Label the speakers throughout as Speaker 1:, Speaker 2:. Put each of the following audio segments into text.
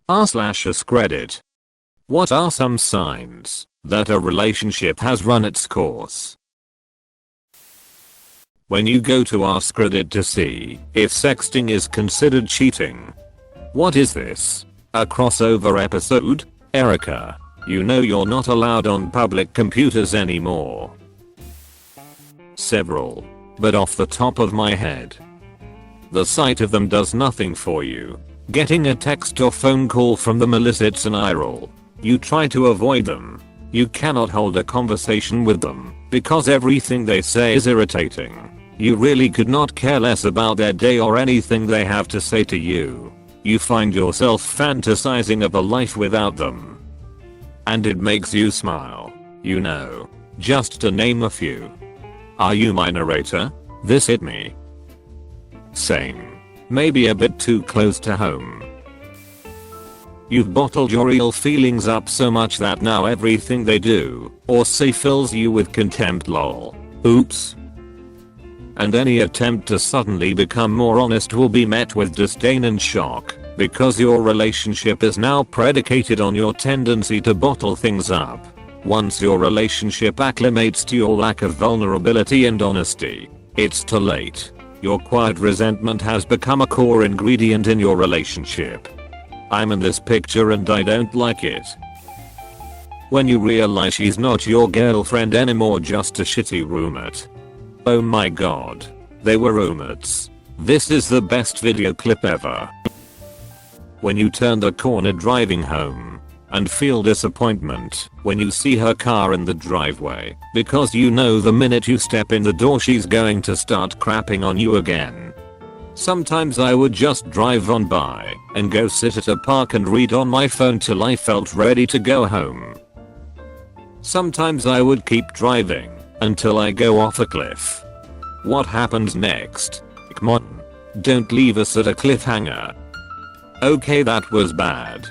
Speaker 1: r/AskReddit. What are some signs that a relationship has run its course? When you go to AskReddit to see if sexting is considered cheating. What is this? A crossover episode? Erica, you know you're not allowed on public computers anymore. Several. But off the top of my head, the sight of them does nothing for you. Getting a text or phone call from them elicits an eye roll. You try to avoid them. You cannot hold a conversation with them because everything they say is irritating. You really could not care less about their day or anything they have to say to you. You find yourself fantasizing of a life without them. And it makes you smile. You know, just to name a few. Are you my narrator? This hit me. Same. Maybe a bit too close to home. You've bottled your real feelings up so much that now everything they do or say fills you with contempt. Lol. Oops. And any attempt to suddenly become more honest will be met with disdain and shock because your relationship is now predicated on your tendency to bottle things up. Once your relationship acclimates to your lack of vulnerability and honesty, it's too late. Your quiet resentment has become a core ingredient in your relationship. I'm in this picture and I don't like it. When you realize she's not your girlfriend anymore, just a shitty roommate. Oh my god. They were roommates. This is the best video clip ever. When you turn the corner driving home and feel disappointment when you see her car in the driveway because you know the minute you step in the door she's going to start crapping on you again. Sometimes I would just drive on by and go sit at a park and read on my phone till I felt ready to go home. Sometimes I would keep driving until I go off a cliff. What happens next? Come on. Don't leave us at a cliffhanger. Okay, that was bad.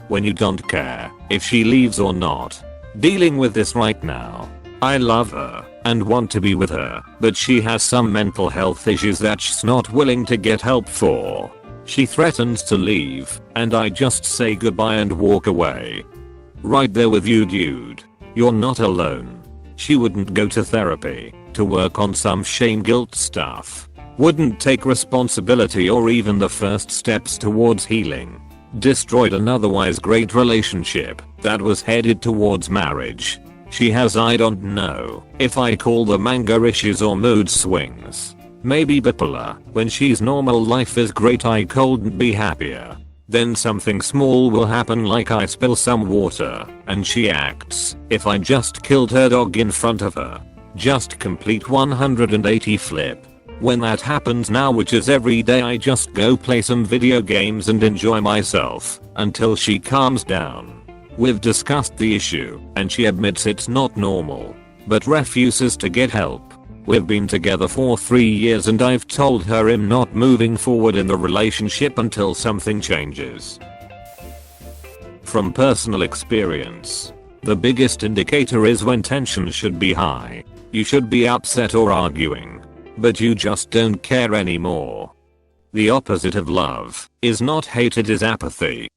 Speaker 1: When you don't care if she leaves or not. Dealing with this right now. I love her and want to be with her, but she has some mental health issues that she's not willing to get help for. She threatens to leave, and I just say goodbye and walk away. Right there with you, dude. You're not alone. She wouldn't go to therapy to work on some shame guilt stuff. Wouldn't take responsibility or even the first steps towards healing. Destroyed an otherwise great relationship that was headed towards marriage. She has, I don't know if I call them anger issues or mood swings. Maybe bipolar. When she's normal life is great, I couldn't be happier. Then something small will happen, like I spill some water and she acts if I just killed her dog in front of her. Just complete 180 flip. When that happens now, which is every day, I just go play some video games and enjoy myself until she calms down. We've discussed the issue and she admits it's not normal, but refuses to get help. We've been together for 3 years and I've told her I'm not moving forward in the relationship until something changes. From personal experience, the biggest indicator is when tension should be high. You should be upset or arguing, but you just don't care anymore. The opposite of love is not hate, it is apathy.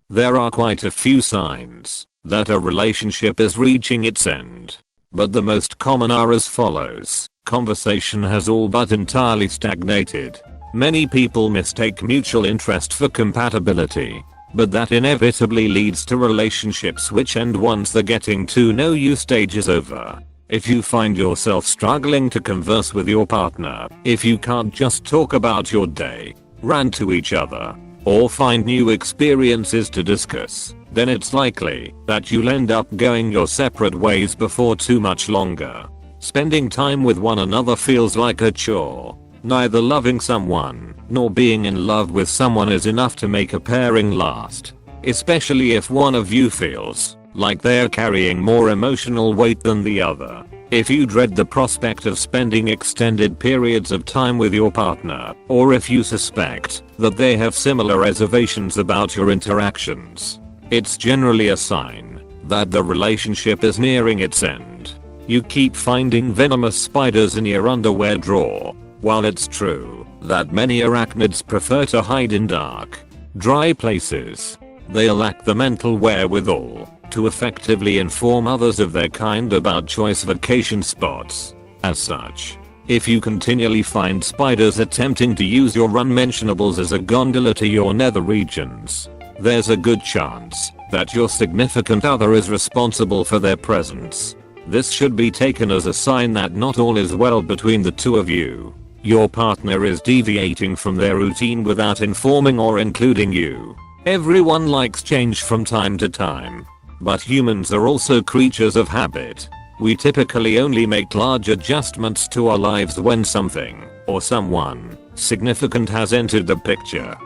Speaker 1: There are quite a few signs that a relationship is reaching its end, but the most common are as follows. Conversation has all but entirely stagnated. Many people mistake mutual interest for compatibility, but that inevitably leads to relationship switch end once the getting to know you stage is over. If you find yourself struggling to converse with your partner, if you can't just talk about your day, rant to each other, or find new experiences to discuss, then it's likely that you'll end up going your separate ways before too much longer. Spending time with one another feels like a chore. Neither loving someone nor being in love with someone is enough to make a pairing last, especially if one of you feels like they're carrying more emotional weight than the other. If you dread the prospect of spending extended periods of time with your partner, or if you suspect that they have similar reservations about your interactions, it's generally a sign that the relationship is nearing its end. You keep finding venomous spiders in your underwear drawer. While it's true that many arachnids prefer to hide in dark, dry places. They lack the mental wherewithal to effectively inform others of their kind about choice vacation spots. As such, if you continually find spiders attempting to use your unmentionables as a gondola to your nether regions, there's a good chance that your significant other is responsible for their presence. This should be taken as a sign that not all is well between the two of you. Your partner is deviating from their routine without informing or including you. Everyone likes change from time to time, but humans are also creatures of habit. We typically only make large adjustments to our lives when something or someone significant has entered the picture.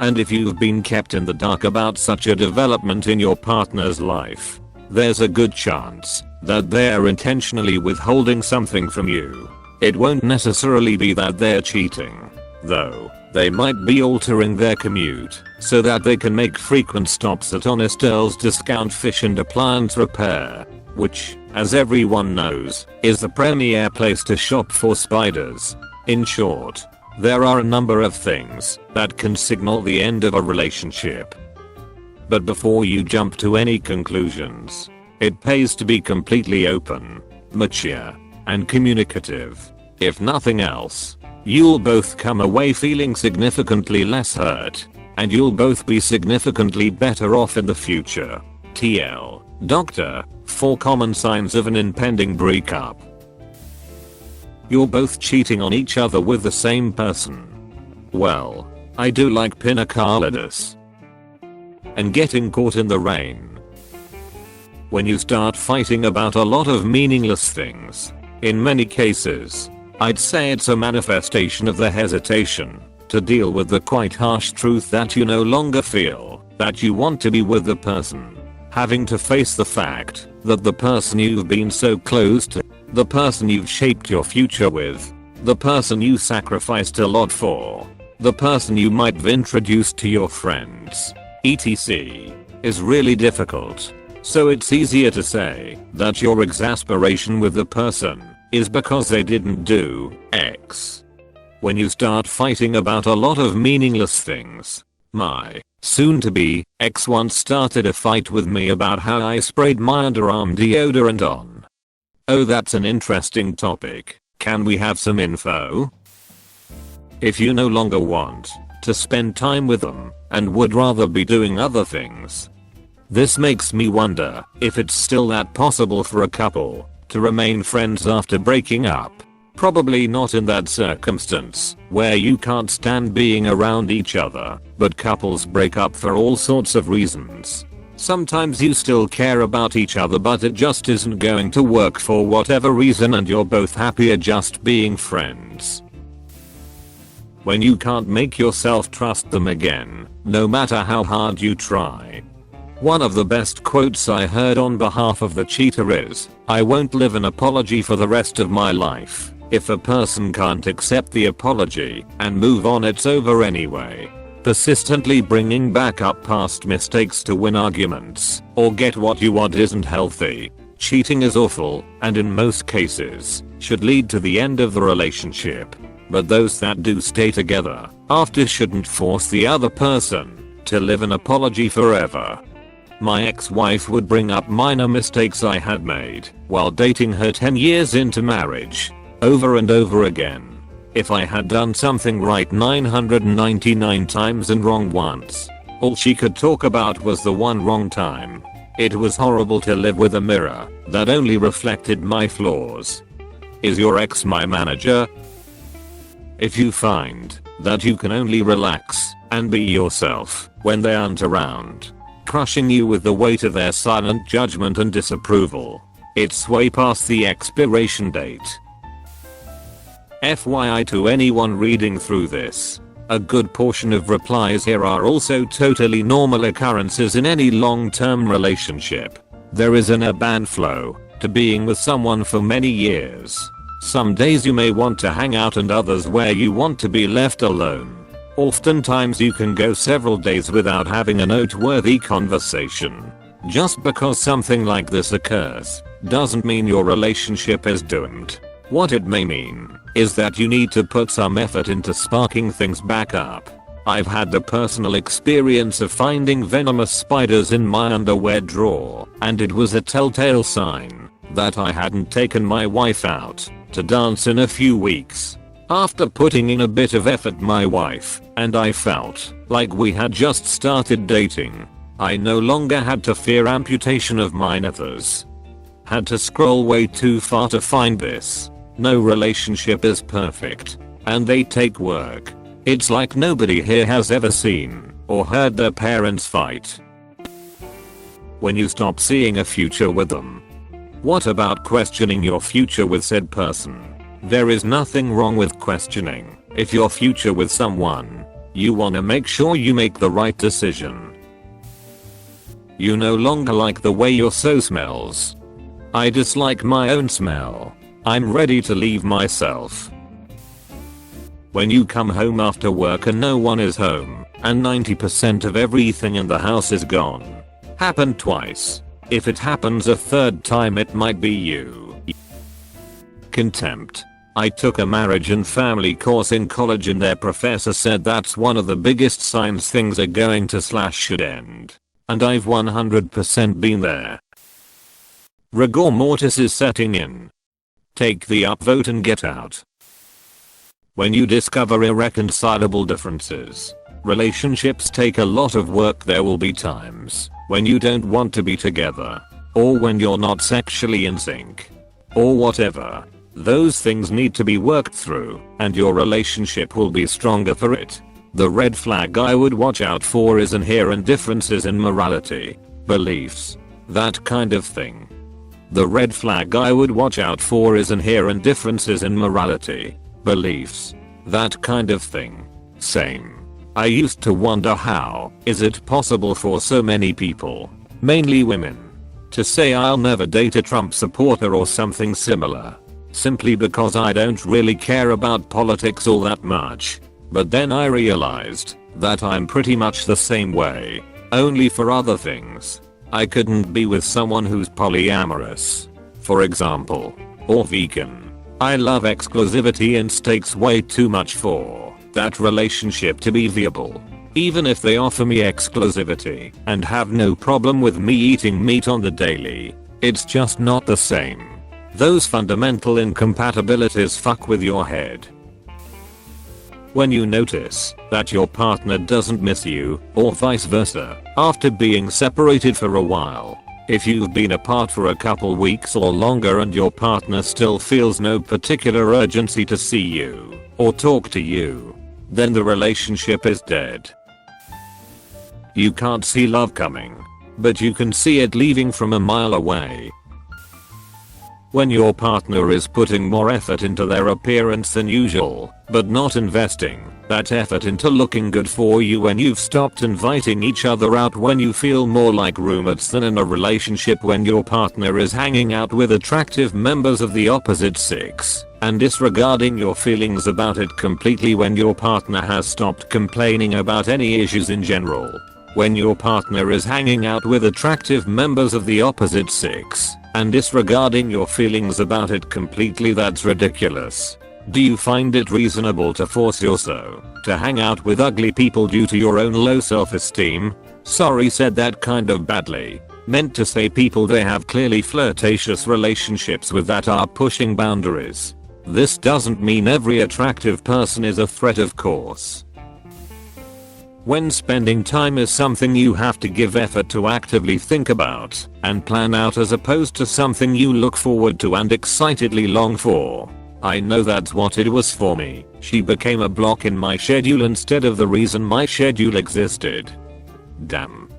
Speaker 1: And if you've been kept in the dark about such a development in your partner's life, there's a good chance that they're intentionally withholding something from you. It won't necessarily be that they're cheating, though. They might be altering their commute so that they can make frequent stops at Honest Earl's Discount Fish and Appliance Repair, which, as everyone knows, is the premier place to shop for spiders. In short, there are a number of things that can signal the end of a relationship. But before you jump to any conclusions, it pays to be completely open, mature, and communicative. If nothing else, you'll both come away feeling significantly less hurt, and you'll both be significantly better off in the future. TL. Doctor, 4 common signs of an impending breakup. You're both cheating on each other with the same person. Well, I do like pina coladas. And getting caught in the rain. When you start fighting about a lot of meaningless things, in many cases, I'd say it's a manifestation of the hesitation to deal with the quite harsh truth that you no longer feel that you want to be with the person. Having to face the fact that the person you've been so close to, the person you've shaped your future with, the person you sacrificed a lot for, the person you might have introduced to your friends, etc., is really difficult. So it's easier to say that your exasperation with the person is because they didn't do X. When you start fighting about a lot of meaningless things, my soon-to-be ex once started a fight with me about how I sprayed my underarm deodorant on. Oh, that's an interesting topic. Can we have some info? If you no longer want to spend time with them and would rather be doing other things, this makes me wonder if it's still that possible for a couple to remain friends after breaking up. Probably not in that circumstance where you can't stand being around each other, but couples break up for all sorts of reasons. Sometimes you still care about each other, but it just isn't going to work for whatever reason, and you're both happier just being friends. When you can't make yourself trust them again, no matter how hard you try. One of the best quotes I heard on behalf of the cheater is, "I won't live an apology for the rest of my life." If a person can't accept the apology and move on, it's over anyway. Persistently bringing back up past mistakes to win arguments or get what you want isn't healthy. Cheating is awful, and in most cases, should lead to the end of the relationship. But those that do stay together after shouldn't force the other person to live an apology forever. My ex-wife would bring up minor mistakes I had made while dating her 10 years into marriage, over and over again. If I had done something right 999 times and wrong once, all she could talk about was the one wrong time. It was horrible to live with a mirror that only reflected my flaws. Is your ex my manager? If you find that you can only relax and be yourself when they aren't around, crushing you with the weight of their silent judgment and disapproval, it's way past the expiration date. FYI to anyone reading through this, a good portion of replies here are also totally normal occurrences in any long-term relationship. There is an ebb and flow to being with someone for many years. Some days you may want to hang out and others where you want to be left alone. Oftentimes you can go several days without having a noteworthy conversation. Just because something like this occurs doesn't mean your relationship is doomed. What it may mean is that you need to put some effort into sparking things back up. I've had the personal experience of finding venomous spiders in my underwear drawer, and it was a telltale sign that I hadn't taken my wife out to dance in a few weeks. After putting in a bit of effort, my wife and I felt like we had just started dating. I no longer had to fear amputation of my nethers. Had to scroll way too far to find this. No relationship is perfect, and they take work. It's like nobody here has ever seen or heard their parents fight. When you stop seeing a future with them. What about questioning your future with said person? There is nothing wrong with questioning if your future with someone. You wanna make sure you make the right decision. You no longer like the way your so smells. I dislike my own smell. I'm ready to leave myself. When you come home after work and no one is home, and 90% of everything in the house is gone. Happened twice. If it happens a third time, it might be you. Contempt. I took a marriage and family course in college and their professor said that's one of the biggest signs things are going to / should end. And I've 100% been there. Rigor mortis is setting in. Take the upvote and get out. When you discover irreconcilable differences, relationships take a lot of work. There will be times when you don't want to be together, or when you're not sexually in sync, or whatever. Those things need to be worked through, and your relationship will be stronger for it. The red flag I would watch out for is inherent differences in morality, beliefs, that kind of thing. The red flag I would watch out for is inherent differences in morality, beliefs, that kind of thing. Same. I used to wonder how is it possible for so many people, mainly women, to say I'll never date a Trump supporter or something similar, simply because I don't really care about politics all that much. But then I realized that I'm pretty much the same way, only for other things. I couldn't be with someone who's polyamorous, for example, or vegan. I love exclusivity and stakes way too much for that relationship to be viable. Even if they offer me exclusivity and have no problem with me eating meat on the daily, it's just not the same. Those fundamental incompatibilities fuck with your head. When you notice that your partner doesn't miss you, or vice versa, after being separated for a while. If you've been apart for a couple weeks or longer and your partner still feels no particular urgency to see you or talk to you, then the relationship is dead. You can't see love coming, but you can see it leaving from a mile away. When your partner is putting more effort into their appearance than usual, but not investing that effort into looking good for you when you've stopped inviting each other out, when you feel more like roommates than in a relationship, when your partner is hanging out with attractive members of the opposite sex and disregarding your feelings about it completely, when your partner has stopped complaining about any issues in general, when your partner is hanging out with attractive members of the opposite sex and disregarding your feelings about it completely, that's ridiculous. Do you find it reasonable to force yourself to hang out with ugly people due to your own low self-esteem? Sorry, said that kind of badly. Meant to say people they have clearly flirtatious relationships with that are pushing boundaries. This doesn't mean every attractive person is a threat, of course. When spending time is something you have to give effort to actively think about and plan out, as opposed to something you look forward to and excitedly long for. I know that's what it was for me. She became a block in my schedule instead of the reason my schedule existed. Damn.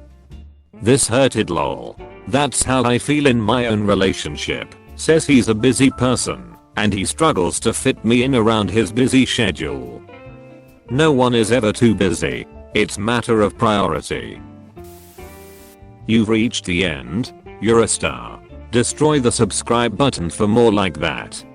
Speaker 1: This hurted, lol. That's how I feel in my own relationship. Says he's a busy person and he struggles to fit me in around his busy schedule. No one is ever too busy. It's matter of priority. You've reached the end. You're a star. Destroy the subscribe button for more like that.